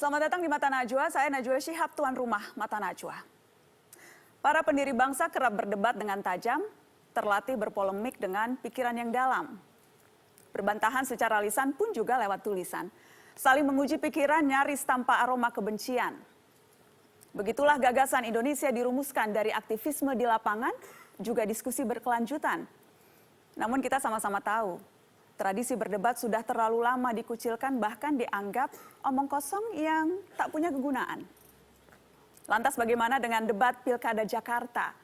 Selamat datang di Mata Najwa, saya Najwa Shihab, tuan rumah Mata Najwa. Para pendiri bangsa kerap berdebat dengan tajam, terlatih berpolemik dengan pikiran yang dalam. Berbantahan secara lisan pun juga lewat tulisan. Saling menguji pikiran nyaris tanpa aroma kebencian. Begitulah gagasan Indonesia dirumuskan dari aktivisme di lapangan, juga diskusi berkelanjutan. Namun kita sama-sama tahu, tradisi berdebat sudah terlalu lama dikucilkan, bahkan dianggap omong kosong yang tak punya kegunaan. Lantas bagaimana dengan debat Pilkada Jakarta?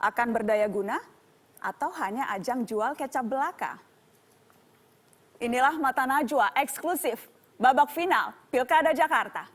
Akan berdaya guna atau hanya ajang jual kecap belaka? Inilah Mata Najwa eksklusif babak final Pilkada Jakarta.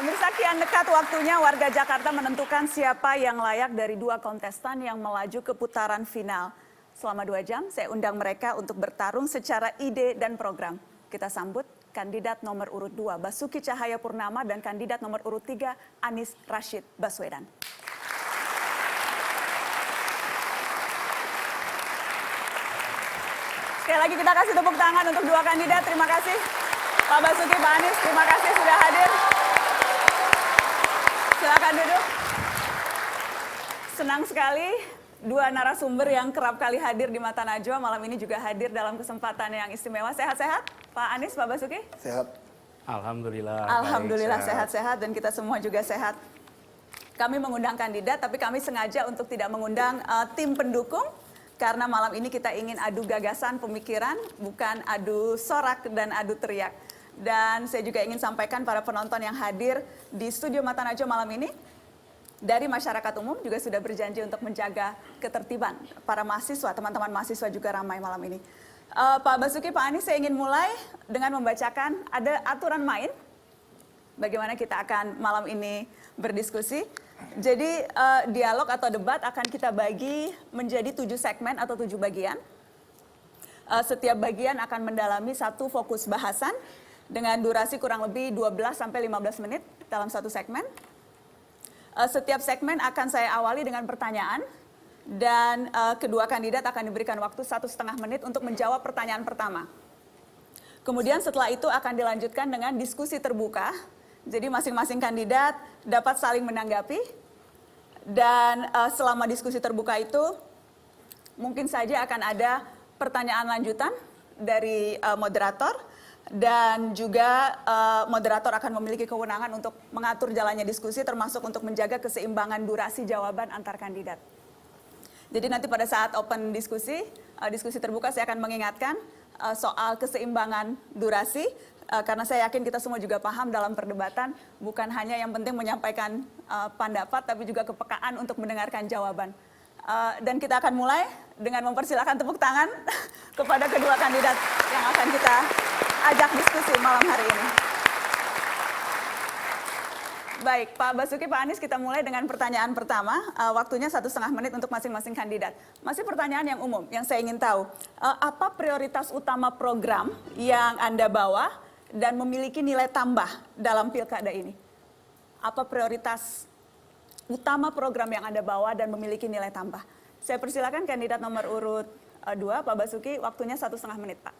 Pemirsa, kian dekat waktunya warga Jakarta menentukan siapa yang layak dari dua kontestan yang melaju ke putaran final. Selama 2 jam, saya undang mereka untuk bertarung secara ide dan program. Kita sambut kandidat nomor urut 2, Basuki Cahayapurnama, dan kandidat nomor urut 3, Anies Rashid Baswedan. Sekali lagi kita kasih tepuk tangan untuk dua kandidat. Terima kasih Pak Basuki, Pak Anies, terima kasih sudah hadir. Silakan duduk. Senang sekali dua narasumber yang kerap kali hadir di Mata Najwa malam ini juga hadir dalam kesempatan yang istimewa. Sehat-sehat Pak Anies, Pak Basuki? Sehat. Alhamdulillah. Alhamdulillah sehat-sehat dan kita semua juga sehat. Kami mengundang kandidat tapi kami sengaja untuk tidak mengundang tim pendukung karena malam ini kita ingin adu gagasan pemikiran, bukan adu sorak dan adu teriak. Dan saya juga ingin sampaikan para penonton yang hadir di studio Mata Najwa malam ini, dari masyarakat umum juga sudah berjanji untuk menjaga ketertiban. Para mahasiswa, teman-teman mahasiswa juga ramai malam ini. Pak Basuki, Pak Anies, saya ingin mulai dengan membacakan ada aturan main. Bagaimana kita akan malam ini berdiskusi. Jadi dialog atau debat akan kita bagi menjadi 7 segmen atau 7 bagian. Setiap bagian akan mendalami satu fokus bahasan dengan durasi kurang lebih 12-15 menit dalam satu segmen. Setiap segmen akan saya awali dengan pertanyaan dan kedua kandidat akan diberikan waktu 1,5 menit untuk menjawab pertanyaan pertama. Kemudian setelah itu akan dilanjutkan dengan diskusi terbuka. Jadi masing-masing kandidat dapat saling menanggapi dan selama diskusi terbuka itu mungkin saja akan ada pertanyaan lanjutan dari moderator. Dan juga moderator akan memiliki kewenangan untuk mengatur jalannya diskusi termasuk untuk menjaga keseimbangan durasi jawaban antar kandidat. Jadi nanti pada saat open diskusi terbuka saya akan mengingatkan soal keseimbangan durasi karena saya yakin kita semua juga paham dalam perdebatan bukan hanya yang penting menyampaikan pendapat tapi juga kepekaan untuk mendengarkan jawaban. Dan kita akan mulai dengan mempersilahkan tepuk tangan kepada kedua kandidat yang akan kita ajak diskusi malam hari ini. Baik, Pak Basuki, Pak Anies, kita mulai dengan pertanyaan pertama. Waktunya 1,5 menit untuk masing-masing kandidat. Masih pertanyaan yang umum, yang saya ingin tahu. Apa prioritas utama program yang Anda bawa dan memiliki nilai tambah dalam pilkada ini? Apa prioritas utama program yang Anda bawa dan memiliki nilai tambah? Saya persilakan kandidat nomor urut 2, Pak Basuki, waktunya 1,5 menit, Pak.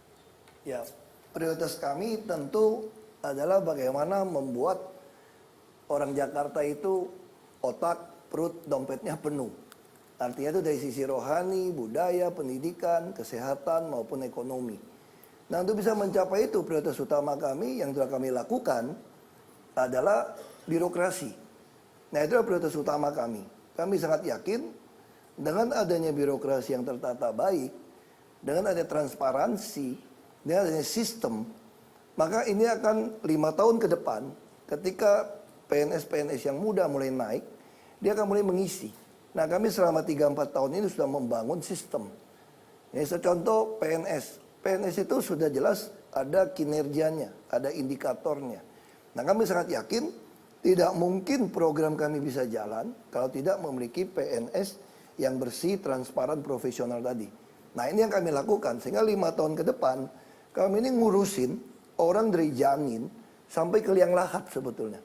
Ya, prioritas kami tentu adalah bagaimana membuat orang Jakarta itu otak, perut, dompetnya penuh. Artinya itu dari sisi rohani, budaya, pendidikan, kesehatan maupun ekonomi. Nah, untuk bisa mencapai itu prioritas utama kami yang telah kami lakukan adalah birokrasi. Nah, itu adalah prioritas utama kami. Kami sangat yakin dengan adanya birokrasi yang tertata baik, dengan adanya transparansi, dengan adanya sistem, maka ini akan 5 tahun ke depan ketika PNS-PNS yang muda mulai naik, dia akan mulai mengisi. Nah kami selama 3-4 tahun ini sudah membangun sistem. Ini contoh PNS. PNS itu sudah jelas ada kinerjanya, ada indikatornya. Nah kami sangat yakin tidak mungkin program kami bisa jalan kalau tidak memiliki PNS yang bersih, transparan, profesional tadi. Nah ini yang kami lakukan sehingga 5 tahun ke depan kami ini ngurusin orang dari Janin sampai ke Liang Lahat sebetulnya.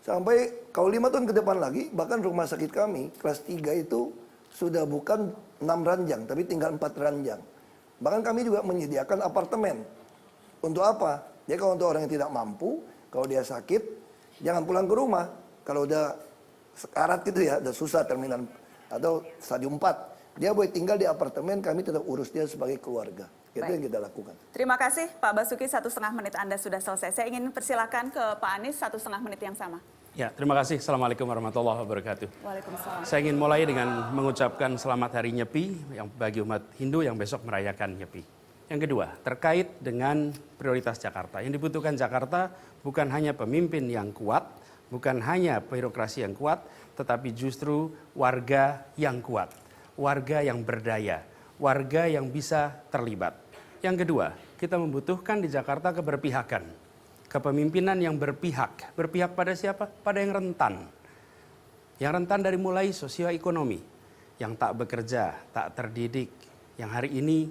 Sampai kalau 5 tahun ke depan lagi, bahkan rumah sakit kami kelas 3 itu sudah bukan 6 ranjang, tapi tinggal 4 ranjang. Bahkan kami juga menyediakan apartemen. Untuk apa? Jadi kalau untuk orang yang tidak mampu, kalau dia sakit, jangan pulang ke rumah. Kalau udah sekarat gitu ya, udah susah terminal atau stadium 4, dia boleh tinggal di apartemen, kami tetap urus dia sebagai keluarga. Itu yang kita lakukan. Terima kasih Pak Basuki, 1,5 menit Anda sudah selesai. Saya ingin persilakan ke Pak Anies 1,5 menit yang sama. Ya, terima kasih. Assalamualaikum warahmatullahi wabarakatuh. Waalaikumsalam. Saya ingin mulai dengan mengucapkan selamat hari Nyepi yang bagi umat Hindu yang besok merayakan Nyepi. Yang kedua, terkait dengan prioritas Jakarta. Yang dibutuhkan Jakarta bukan hanya pemimpin yang kuat, bukan hanya birokrasi yang kuat, tetapi justru warga yang kuat, warga yang berdaya, warga yang bisa terlibat. Yang kedua, kita membutuhkan di Jakarta keberpihakan. Kepemimpinan yang berpihak. Berpihak pada siapa? Pada yang rentan. Yang rentan dari mulai sosioekonomi, yang tak bekerja, tak terdidik, yang hari ini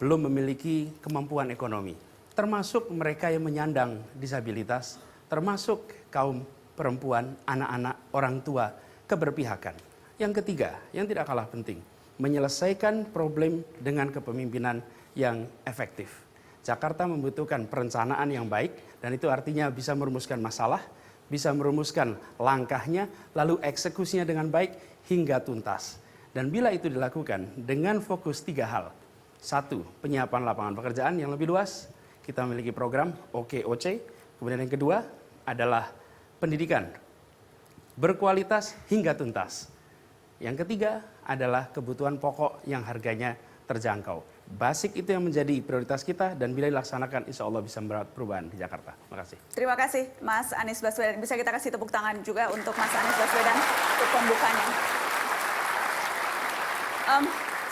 belum memiliki kemampuan ekonomi. Termasuk mereka yang menyandang disabilitas, termasuk kaum perempuan, anak-anak, orang tua, keberpihakan. Yang ketiga, yang tidak kalah penting, menyelesaikan problem dengan kepemimpinan yang efektif. Jakarta membutuhkan perencanaan yang baik, dan itu artinya bisa merumuskan masalah, bisa merumuskan langkahnya, lalu eksekusinya dengan baik hingga tuntas. Dan bila itu dilakukan dengan fokus 3 hal. 1, penyiapan lapangan pekerjaan yang lebih luas. Kita memiliki program OKOC. Kemudian yang kedua adalah pendidikan berkualitas hingga tuntas. Yang ketiga adalah kebutuhan pokok yang harganya terjangkau. Basic itu yang menjadi prioritas kita, dan bila dilaksanakan insya Allah bisa membuat perubahan di Jakarta. Terima kasih. Terima kasih Mas Anies Baswedan. Bisa kita kasih tepuk tangan juga untuk Mas Anies Baswedan untuk pembukanya.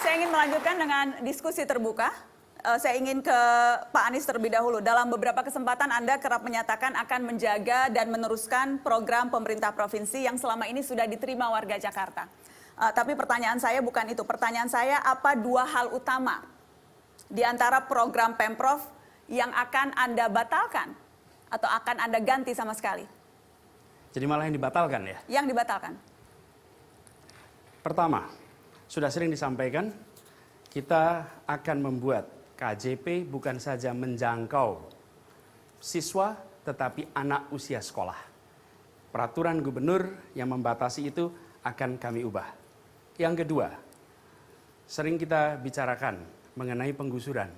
Saya ingin melanjutkan dengan diskusi terbuka. Saya ingin ke Pak Anies terlebih dahulu. Dalam beberapa kesempatan Anda kerap menyatakan akan menjaga dan meneruskan program pemerintah provinsi yang selama ini sudah diterima warga Jakarta. Tapi pertanyaan saya bukan itu. Pertanyaan saya, apa 2 hal utama di antara program Pemprov yang akan Anda batalkan atau akan Anda ganti sama sekali? Jadi malah yang dibatalkan ya? Yang dibatalkan. Pertama, sudah sering disampaikan, kita akan membuat KJP bukan saja menjangkau siswa, tetapi anak usia sekolah. Peraturan gubernur yang membatasi itu akan kami ubah. Yang kedua, sering kita bicarakan mengenai penggusuran.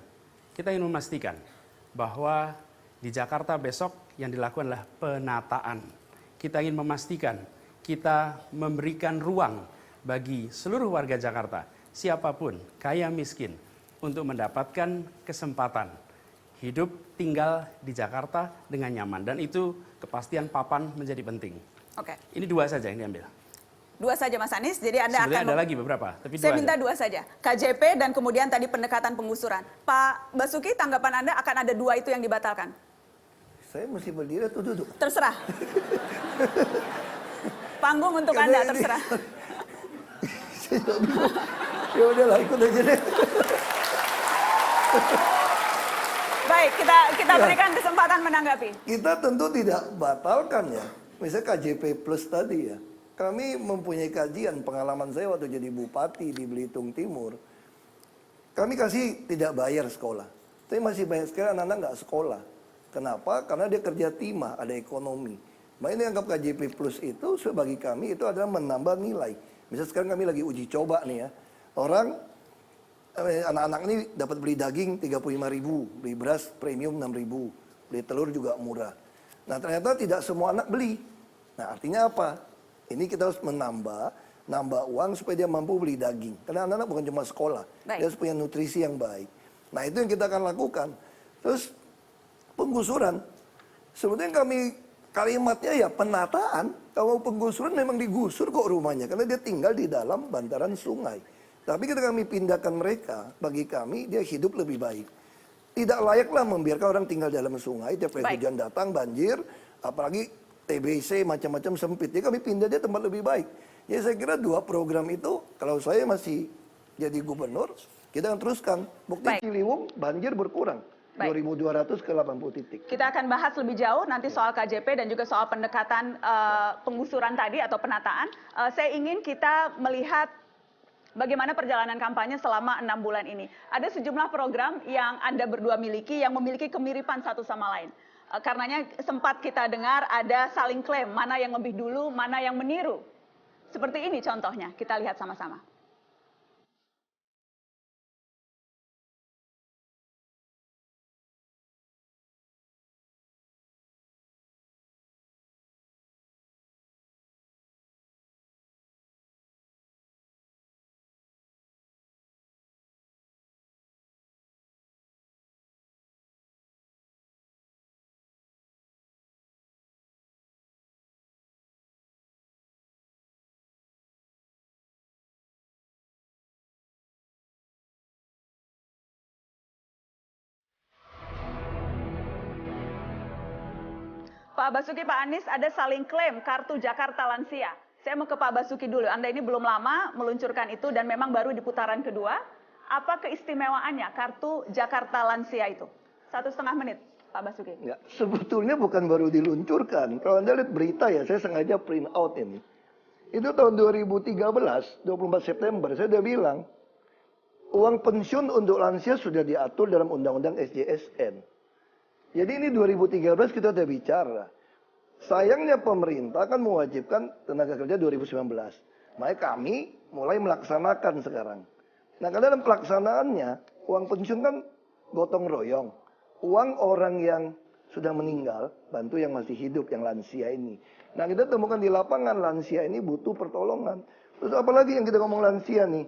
Kita ingin memastikan bahwa di Jakarta besok yang dilakukan adalah penataan. Kita ingin memastikan kita memberikan ruang bagi seluruh warga Jakarta, siapapun, kaya miskin, untuk mendapatkan kesempatan hidup tinggal di Jakarta dengan nyaman. Dan itu kepastian papan menjadi penting. Oke. Ini 2 saja yang diambil. 2 saja Mas Anies, jadi Anda Sebenarnya akan... ada lagi beberapa, tapi 2 Saya minta aja. 2 saja, KJP dan kemudian tadi pendekatan penggusuran. Pak Basuki, tanggapan Anda akan ada 2 itu yang dibatalkan? Saya mesti berdiri atau duduk? Terserah. Panggung untuk Karena Anda, ini- terserah. Saya nggak bingung. Ya udahlah, ikut aja deh. Baik, kita berikan kesempatan menanggapi. Kita tentu tidak batalkan ya. Misalnya KJP Plus tadi ya. Kami mempunyai kajian, pengalaman saya waktu jadi bupati di Belitung Timur. Kami kasih tidak bayar sekolah. Tapi masih banyak sekali anak-anak nggak sekolah. Kenapa? Karena dia kerja timah, ada ekonomi. Makanya anggap KJP Plus itu bagi kami itu adalah menambah nilai. Misalnya sekarang kami lagi uji coba nih ya. Orang, anak-anak ini dapat beli daging 35.000, beli beras premium 6.000, beli telur juga murah. Nah ternyata tidak semua anak beli. Nah artinya apa? Ini kita harus menambah nambah uang supaya dia mampu beli daging. Karena anak-anak bukan cuma sekolah, Baik. dia harus punya nutrisi yang baik. Nah itu yang kita akan lakukan. Terus penggusuran, sebetulnya kalimatnya ya penataan. Kalau penggusuran memang digusur kok rumahnya, karena dia tinggal di dalam bantaran sungai. Tapi ketika kami pindahkan mereka, bagi kami dia hidup lebih baik. Tidak layaklah membiarkan orang tinggal dalam sungai, tiap kali hujan datang, banjir, apalagi TBC macam-macam sempit. Jadi kami pindah dia tempat lebih baik. Jadi saya kira 2 program itu, kalau saya masih jadi gubernur, kita akan teruskan. Bukti Baik. Ciliwung banjir berkurang. Baik. 2.200 ke 80 titik. Kita akan bahas lebih jauh nanti soal KJP dan juga soal pendekatan penggusuran tadi atau penataan. Saya ingin kita melihat bagaimana perjalanan kampanye selama 6 bulan ini. Ada sejumlah program yang Anda berdua miliki yang memiliki kemiripan satu sama lain. Karenanya sempat kita dengar ada saling klaim, mana yang lebih dulu, mana yang meniru. Seperti ini contohnya, kita lihat sama-sama. Pak Basuki, Pak Anies, ada saling klaim kartu Jakarta Lansia. Saya mau ke Pak Basuki dulu. Anda ini belum lama meluncurkan itu dan memang baru di putaran kedua. Apa keistimewaannya kartu Jakarta Lansia itu? 1,5 menit, Pak Basuki. Ya, sebetulnya bukan baru diluncurkan. Kalau Anda lihat berita ya, saya sengaja print out ini. Itu tahun 2013, 24 September, saya udah bilang, uang pensiun untuk lansia sudah diatur dalam Undang-Undang SJSN. Jadi ini 2013 kita udah bicara. Sayangnya pemerintah kan mewajibkan tenaga kerja 2019. Makanya kami mulai melaksanakan sekarang. Nah, karena dalam pelaksanaannya, uang pensiun kan gotong royong. Uang orang yang sudah meninggal, bantu yang masih hidup, yang lansia ini. Nah, kita temukan di lapangan lansia ini butuh pertolongan. Terus apalagi yang kita ngomong lansia nih.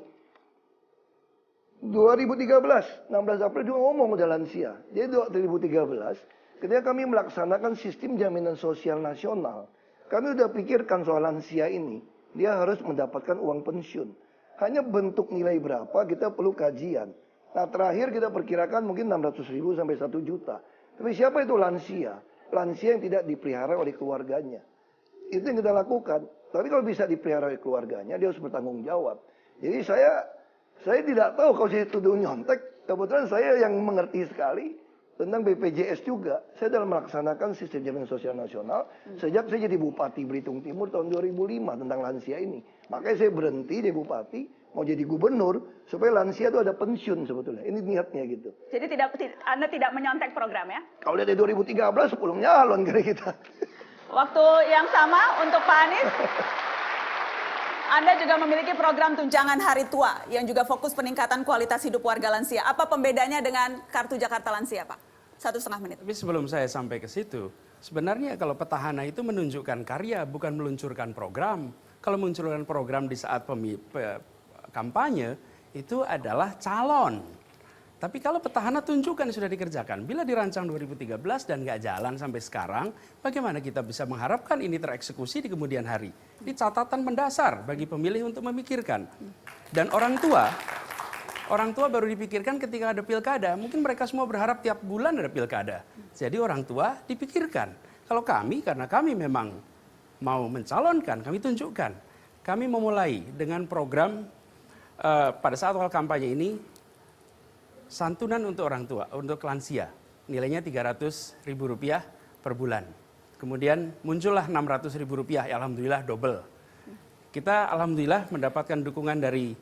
2013, 16 April juga ngomong udah lansia. Jadi 2013, ketika kami melaksanakan sistem jaminan sosial nasional, kami udah pikirkan soal lansia ini. Dia harus mendapatkan uang pensiun. Hanya bentuk nilai berapa kita perlu kajian. Nah terakhir kita perkirakan mungkin 600.000 sampai 1 juta. Tapi siapa itu lansia? Lansia yang tidak dipelihara oleh keluarganya. Itu yang kita lakukan. Tapi kalau bisa dipelihara oleh keluarganya, dia harus bertanggung jawab. Jadi saya tidak tahu kalau saya tuduh nyontek. Kebetulan saya yang mengerti sekali tentang BPJS juga. Saya dalam melaksanakan sistem jaminan sosial nasional sejak saya jadi Bupati Belitung Timur tahun 2005 tentang lansia ini. Makanya saya berhenti jadi Bupati, mau jadi gubernur supaya lansia itu ada pensiun sebetulnya. Ini niatnya gitu. Jadi Anda tidak menyontek program ya? Kalau dari 2013 sebelum nyalon kira kita. Waktu yang sama untuk Pak Anies. Anda juga memiliki program tunjangan hari tua yang juga fokus peningkatan kualitas hidup warga lansia. Apa pembedanya dengan kartu Jakarta Lansia, Pak? 1,5 menit. Tapi sebelum saya sampai ke situ, sebenarnya kalau petahana itu menunjukkan karya, bukan meluncurkan program. Kalau meluncurkan program di saat kampanye, itu adalah calon. Tapi kalau petahana tunjukkan sudah dikerjakan. Bila dirancang 2013 dan nggak jalan sampai sekarang, bagaimana kita bisa mengharapkan ini tereksekusi di kemudian hari? Ini catatan mendasar bagi pemilih untuk memikirkan. Dan orang tua baru dipikirkan ketika ada pilkada. Mungkin mereka semua berharap tiap bulan ada pilkada. Jadi orang tua dipikirkan. Kalau kami, karena kami memang mau mencalonkan, kami tunjukkan. Kami memulai dengan program pada saat awal kampanye ini, santunan untuk orang tua, untuk lansia. Nilainya Rp300.000 per bulan. Kemudian muncullah Rp600.000, ya alhamdulillah double. Kita alhamdulillah mendapatkan dukungan dari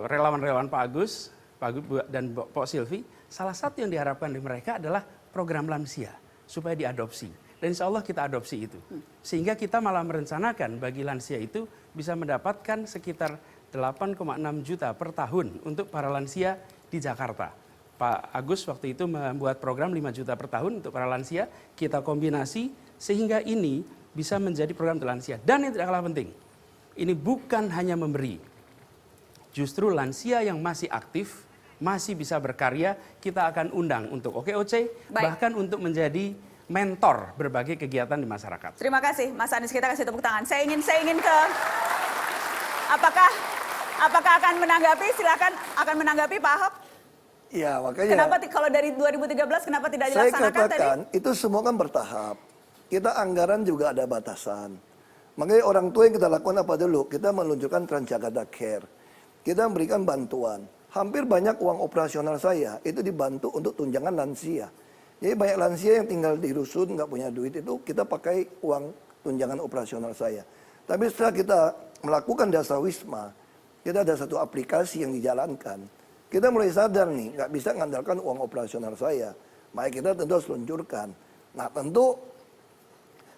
relawan-relawan Pak Agus dan Pak Silvi. Salah satu yang diharapkan dari mereka adalah program lansia supaya diadopsi. Dan insya Allah kita adopsi itu. Sehingga kita malah merencanakan bagi lansia itu bisa mendapatkan sekitar 8,6 juta per tahun untuk para lansia di Jakarta. Pak Agus waktu itu membuat program 5 juta per tahun untuk para lansia. Kita kombinasi sehingga ini bisa menjadi program untuk lansia. Dan yang tidak kalah penting, ini bukan hanya memberi. Justru lansia yang masih aktif, masih bisa berkarya, kita akan undang untuk OKOC, bahkan untuk menjadi mentor berbagai kegiatan di masyarakat. Terima kasih Mas Anies, kita kasih tepuk tangan. Saya ingin ke apakah akan menanggapi? Silakan, akan menanggapi Pak Ahok. Ya, makanya Kenapa kalau dari 2013 kenapa tidak saya dilaksanakan katakan tadi? itu semua kan bertahap. Kita anggaran juga ada batasan. Makanya orang tua yang kita lakukan apa dulu? Kita meluncurkan Transjakarta Care. Kita memberikan bantuan. Hampir banyak uang operasional saya itu dibantu untuk tunjangan lansia. Jadi banyak lansia yang tinggal di rusun nggak punya duit itu kita pakai uang tunjangan operasional saya. Tapi setelah kita melakukan dasar wisma, kita ada satu aplikasi yang dijalankan. Kita mulai sadar nih, nggak bisa mengandalkan uang operasional saya. Maka kita tentu harus luncurkan. Nah tentu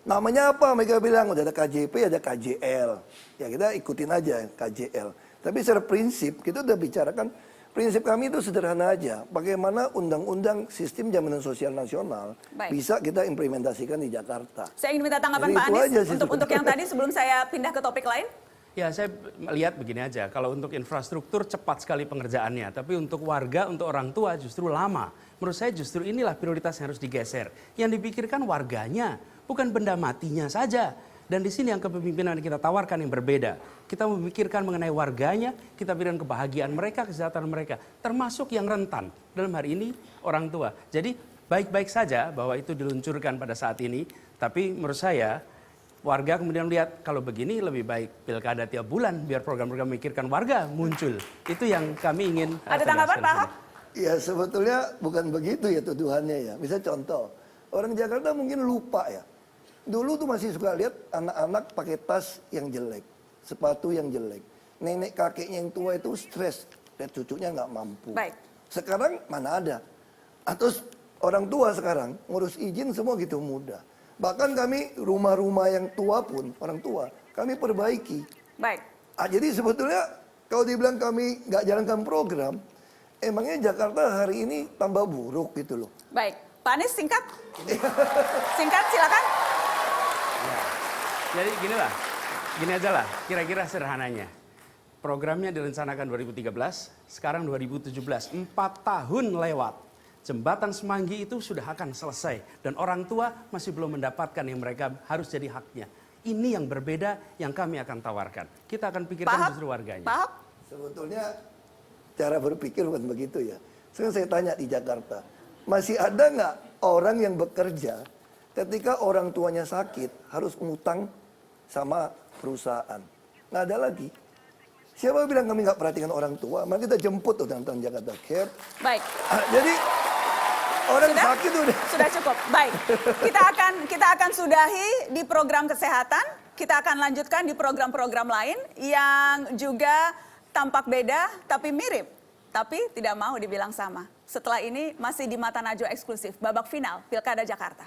namanya apa? Mereka bilang udah ada KJP, ada KJL. Ya kita ikutin aja KJL. Tapi secara prinsip kita udah bicarakan. Prinsip kami itu sederhana aja. Bagaimana undang-undang sistem jaminan sosial nasional bisa kita implementasikan di Jakarta. Saya ingin minta tanggapan Jadi Pak itu Anies aja sih untuk yang tadi sebelum saya pindah ke topik lain. Ya, saya melihat begini aja. Kalau untuk infrastruktur cepat sekali pengerjaannya, tapi untuk warga, untuk orang tua justru lama. Menurut saya justru inilah prioritas yang harus digeser. Yang dipikirkan warganya, bukan benda matinya saja. Dan di sini yang kepemimpinan kita tawarkan yang berbeda. Kita memikirkan mengenai warganya, kita berikan kebahagiaan mereka, kesejahteraan mereka. Termasuk yang rentan. Dalam hari ini orang tua. Jadi baik-baik saja bahwa itu diluncurkan pada saat ini. Tapi menurut saya warga kemudian lihat kalau begini lebih baik pilkada tiap bulan biar program-program memikirkan warga muncul. Itu yang kami ingin. Ada tanggapan Pak Ahok? Ya sebetulnya bukan begitu ya tuduhannya ya. Misalnya contoh, orang Jakarta mungkin lupa ya. Dulu tuh masih suka lihat anak-anak pakai tas yang jelek, sepatu yang jelek. Nenek kakeknya yang tua itu stres, lihat cucunya nggak mampu. Baik. Sekarang mana ada? Atau orang tua sekarang ngurus izin semua gitu mudah. Bahkan kami rumah-rumah yang tua pun, orang tua, kami perbaiki. Baik. Jadi sebetulnya kalau dibilang kami nggak jalankan program, emangnya Jakarta hari ini tambah buruk gitu loh. Baik. Pak Anies singkat. Singkat silakan. Ya. Jadi gini aja lah, kira-kira sederhananya. Programnya direncanakan 2013, sekarang 2017, 4 tahun lewat. Jembatan Semanggi itu sudah akan selesai dan orang tua masih belum mendapatkan yang mereka harus jadi haknya. Ini yang berbeda yang kami akan tawarkan. Kita akan pikirkan justru warganya. Pak Ahok? Sebetulnya cara berpikir bukan begitu ya. Sekarang saya tanya di Jakarta, masih ada nggak orang yang bekerja ketika orang tuanya sakit harus ngutang sama perusahaan? Nggak ada lagi. Siapa bilang kami nggak perhatikan orang tua? Mari kita jemput tuh tentang Jakarta Care. Baik. Jadi orang sakit udah. Sudah cukup. Baik. Kita akan sudahi di program kesehatan. Kita akan lanjutkan di program-program lain yang juga tampak beda tapi mirip. Tapi tidak mau dibilang sama. Setelah ini masih di Mata Najwa eksklusif babak final Pilkada Jakarta.